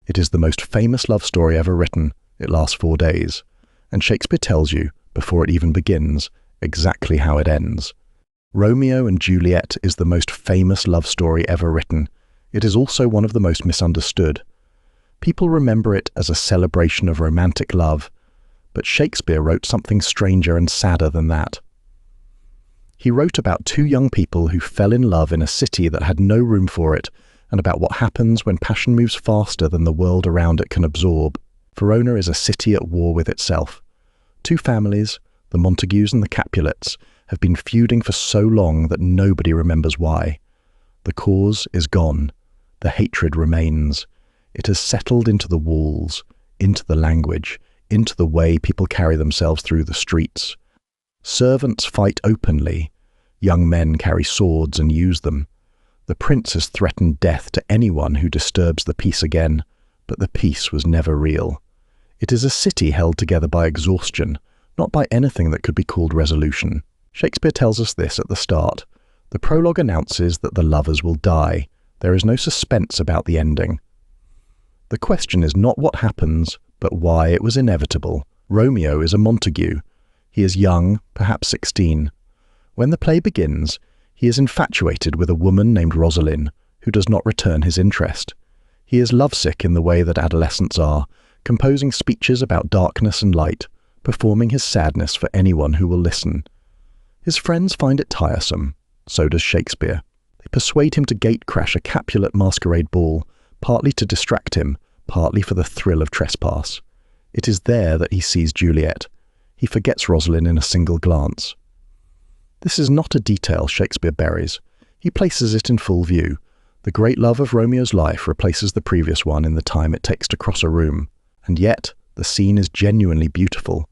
It is the most famous love story ever written. It lasts 4 days. And Shakespeare tells you, before it even begins, exactly how it ends. Romeo and Juliet is the most famous love story ever written. It is also one of the most misunderstood. People remember it as a celebration of romantic love, but Shakespeare wrote something stranger and sadder than that. He wrote about 2 young people who fell in love in a city that had no room for it, and about what happens when passion moves faster than the world around it can absorb. Verona is a city at war with itself. 2 families, the Montagues and the Capulets, have been feuding for so long that nobody remembers why. The cause is gone. The hatred remains. It has settled into the walls, into the language, into the way people carry themselves through the streets. Servants fight openly. Young men carry swords and use them. The prince has threatened death to anyone who disturbs the peace again, but the peace was never real. It is a city held together by exhaustion, not by anything that could be called resolution. Shakespeare tells us this at the start. The prologue announces that the lovers will die. There is no suspense about the ending. The question is not what happens, but why it was inevitable. Romeo is a Montague. He is young, perhaps 16. When the play begins, he is infatuated with a woman named Rosaline, who does not return his interest. He is lovesick in the way that adolescents are, composing speeches about darkness and light, performing his sadness for anyone who will listen. His friends find it tiresome. So does Shakespeare. They persuade him to gate-crash a Capulet masquerade ball, partly to distract him, partly for the thrill of trespass. It is there that he sees Juliet. He forgets Rosaline in a single glance. This is not a detail Shakespeare buries. He places it in full view. The great love of Romeo's life replaces the previous one in the time it takes to cross a room. And yet, the scene is genuinely beautiful.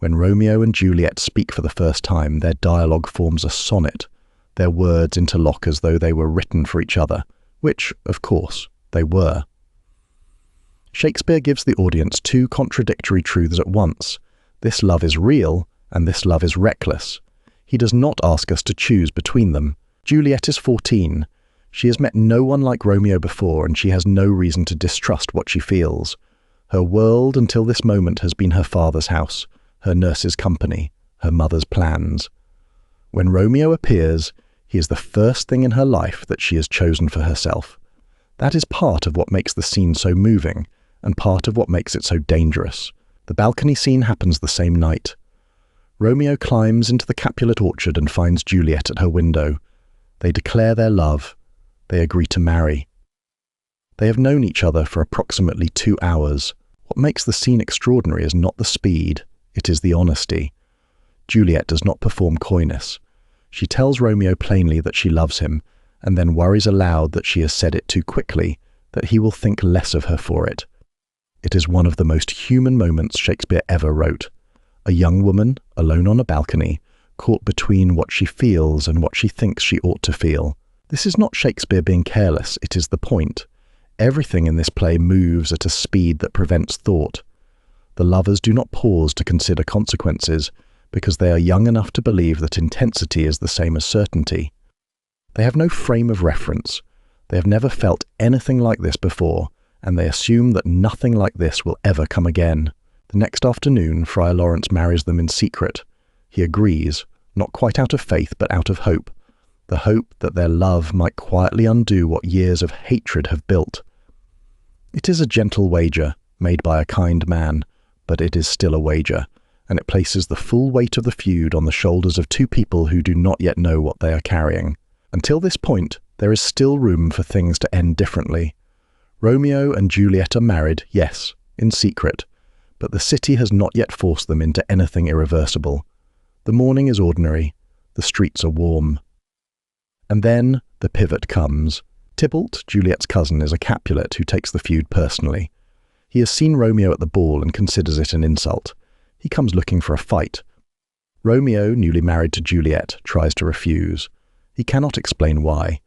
When Romeo and Juliet speak for the first time, their dialogue forms a sonnet. Their words interlock as though they were written for each other, which, of course, they were. Shakespeare gives the audience 2 contradictory truths at once. This love is real, and this love is reckless. He does not ask us to choose between them. Juliet is 14. She has met no one like Romeo before, and she has no reason to distrust what she feels. Her world until this moment has been her father's house, her nurse's company, her mother's plans. When Romeo appears, he is the first thing in her life that she has chosen for herself. That is part of what makes the scene so moving, and part of what makes it so dangerous. The balcony scene happens the same night. Romeo climbs into the Capulet orchard and finds Juliet at her window. They declare their love. They agree to marry. They have known each other for approximately 2 hours. What makes the scene extraordinary is not the speed, it is the honesty. Juliet does not perform coyness. She tells Romeo plainly that she loves him, and then worries aloud that she has said it too quickly, that he will think less of her for it. It is one of the most human moments Shakespeare ever wrote. A young woman, alone on a balcony, caught between what she feels and what she thinks she ought to feel. This is not Shakespeare being careless, it is the point. Everything in this play moves at a speed that prevents thought. The lovers do not pause to consider consequences, because they are young enough to believe that intensity is the same as certainty. They have no frame of reference. They have never felt anything like this before, and they assume that nothing like this will ever come again. The next afternoon, Friar Lawrence marries them in secret. He agrees, not quite out of faith, but out of hope. The hope that their love might quietly undo what years of hatred have built. It is a gentle wager, made by a kind man, but it is still a wager, and it places the full weight of the feud on the shoulders of 2 people who do not yet know what they are carrying. Until this point, there is still room for things to end differently. Romeo and Juliet are married, yes, in secret, but the city has not yet forced them into anything irreversible. The morning is ordinary, the streets are warm. And then the pivot comes. Tybalt, Juliet's cousin, is a Capulet who takes the feud personally. He has seen Romeo at the ball and considers it an insult. He comes looking for a fight. Romeo, newly married to Juliet, tries to refuse. He cannot explain why.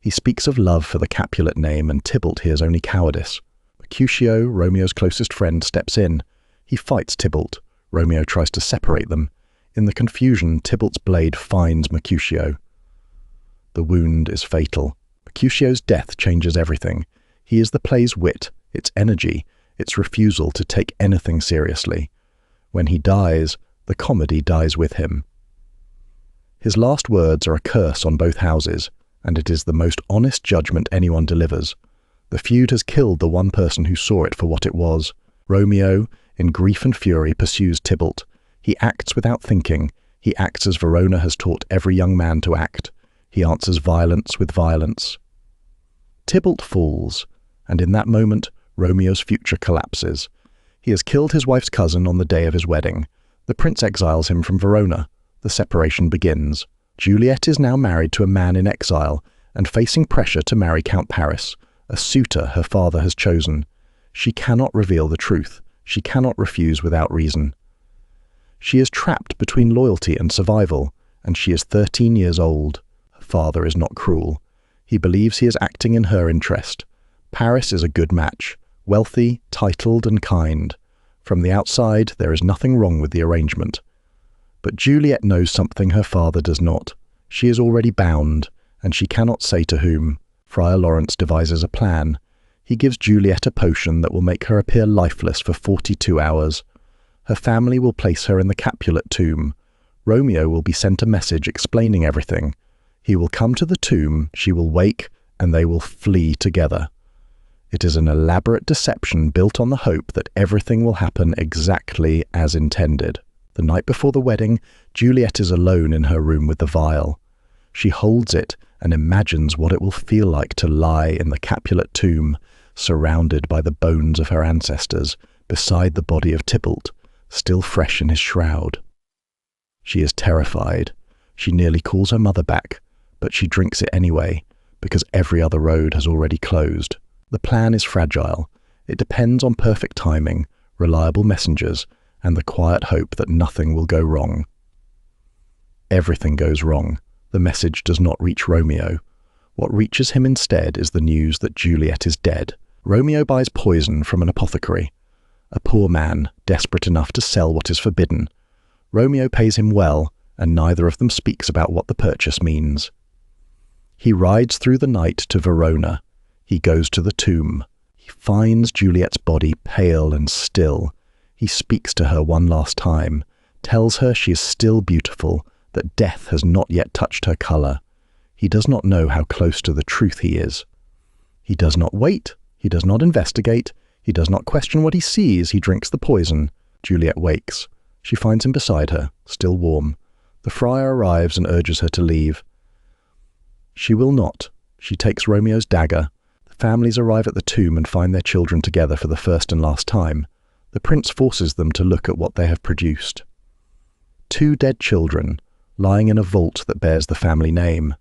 He speaks of love for the Capulet name, and Tybalt hears only cowardice. Mercutio, Romeo's closest friend, steps in. He fights Tybalt. Romeo tries to separate them. In the confusion, Tybalt's blade finds Mercutio. The wound is fatal. Mercutio's death changes everything. He is the play's wit. its energy, its refusal to take anything seriously. When he dies, the comedy dies with him. His last words are a curse on both houses, and it is the most honest judgment anyone delivers. The feud has killed the one person who saw it for what it was. Romeo, in grief and fury, pursues Tybalt. He acts without thinking. He acts as Verona has taught every young man to act. He answers violence with violence. Tybalt falls, and in that moment, Romeo's future collapses. He has killed his wife's cousin on the day of his wedding. The prince exiles him from Verona. The separation begins. Juliet is now married to a man in exile and facing pressure to marry Count Paris, a suitor her father has chosen. She cannot reveal the truth. She cannot refuse without reason. She is trapped between loyalty and survival, and she is 13 years old. Her father is not cruel. He believes he is acting in her interest. Paris is a good match, wealthy, titled, and kind. From the outside, there is nothing wrong with the arrangement. But Juliet knows something her father does not. She is already bound, and she cannot say to whom. Friar Lawrence devises a plan. He gives Juliet a potion that will make her appear lifeless for 42 hours. Her family will place her in the Capulet tomb. Romeo will be sent a message explaining everything. He will come to the tomb, she will wake, and they will flee together. It is an elaborate deception built on the hope that everything will happen exactly as intended. The night before the wedding, Juliet is alone in her room with the vial. She holds it and imagines what it will feel like to lie in the Capulet tomb, surrounded by the bones of her ancestors, beside the body of Tybalt, still fresh in his shroud. She is terrified. She nearly calls her mother back, but she drinks it anyway, because every other road has already closed. The plan is fragile. It depends on perfect timing, reliable messengers, and the quiet hope that nothing will go wrong. Everything goes wrong. The message does not reach Romeo. What reaches him instead is the news that Juliet is dead. Romeo buys poison from an apothecary, a poor man desperate enough to sell what is forbidden. Romeo pays him well, and neither of them speaks about what the purchase means. He rides through the night to Verona. He goes to the tomb. He finds Juliet's body pale and still. He speaks to her one last time, tells her she is still beautiful, that death has not yet touched her colour. He does not know how close to the truth he is. He does not wait. He does not investigate. He does not question what he sees. He drinks the poison. Juliet wakes. She finds him beside her, still warm. The friar arrives and urges her to leave. She will not. She takes Romeo's dagger. The families arrive at the tomb and find their children together for the first and last time. The prince forces them to look at what they have produced. 2 dead children, lying in a vault that bears the family name.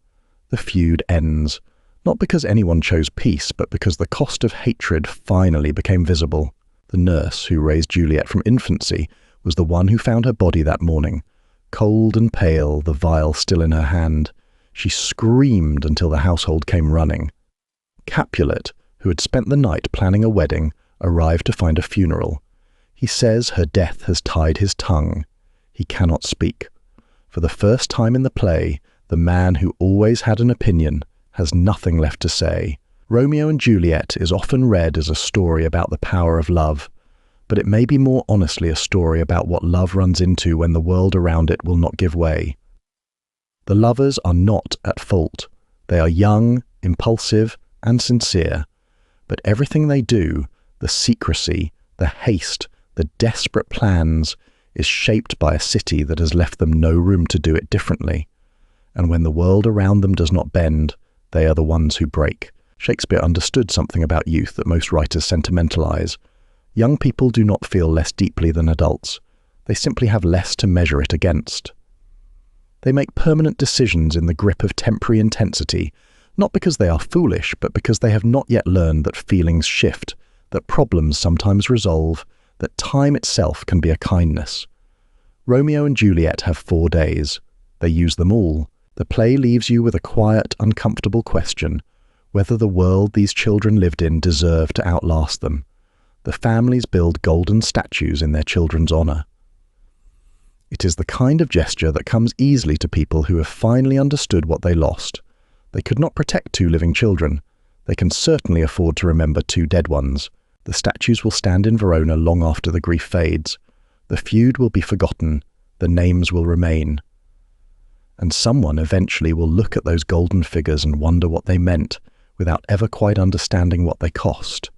The feud ends, not because anyone chose peace, but because the cost of hatred finally became visible. The nurse who raised Juliet from infancy was the one who found her body that morning, cold and pale, the vial still in her hand. She screamed until the household came running. Capulet, who had spent the night planning a wedding, arrived to find a funeral. He says her death has tied his tongue. He cannot speak. For the first time in the play, the man who always had an opinion has nothing left to say. Romeo and Juliet is often read as a story about the power of love, but it may be more honestly a story about what love runs into when the world around it will not give way. The lovers are not at fault. They are young, impulsive, and sincere, but everything they do, the secrecy, the haste, the desperate plans, is shaped by a city that has left them no room to do it differently. And when the world around them does not bend, they are the ones who break. Shakespeare understood something about youth that most writers sentimentalize. Young people do not feel less deeply than adults. They simply have less to measure it against. They make permanent decisions in the grip of temporary intensity, not because they are foolish, but because they have not yet learned that feelings shift, that problems sometimes resolve, that time itself can be a kindness. Romeo and Juliet have 4 days. They use them all. The play leaves you with a quiet, uncomfortable question, whether the world these children lived in deserved to outlast them. The families build golden statues in their children's honor. It is the kind of gesture that comes easily to people who have finally understood what they lost. They could not protect 2 living children. They can certainly afford to remember 2 dead ones. The statues will stand in Verona long after the grief fades. The feud will be forgotten, the names will remain. And someone eventually will look at those golden figures and wonder what they meant, without ever quite understanding what they cost.